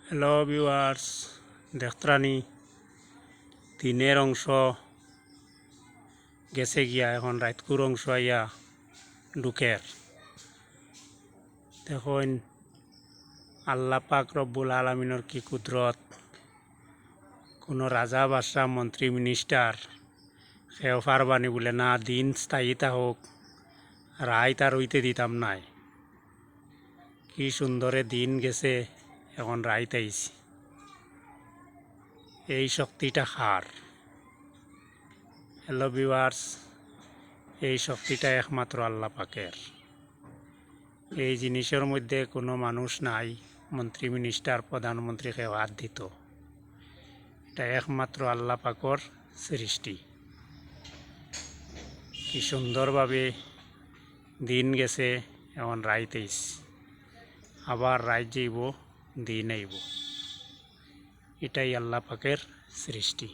Hello viewers, দেখত্রানি দিনের অংশ গেছে গিয়া, এখন রাতকুর অংশ আইয়া ঢুকের। দেখুন আল্লাহ পাক রব্বুল আলমিনের কি কুদরত। কোনো রাজা বাদশাহ মন্ত্রী মিনিস্টার সেও পারবানি বলে না, দিন স্থায়ীতা হোক, রায় তার হইতে দিতাম নাই। কি সুন্দরে দিন গেছে, এখন রায় তাইছি। এই শক্তিটা কার? হ্যালো ভিউয়ার্স, এই শক্তিটা একমাত্র আল্লাহ পাকের। এই জিনিসের মধ্যে কোনো মানুষ নাই, মন্ত্রী মিনিস্টার প্রধানমন্ত্রীকে হাত দিত। এটা একমাত্র আল্লাহ পাকর সৃষ্টি। কি সুন্দরভাবে দিন গেছে, এখন রায় তেইস, আবার রায় যাইব, দিন আইব। এটাই আল্লাহ পাকের সৃষ্টি।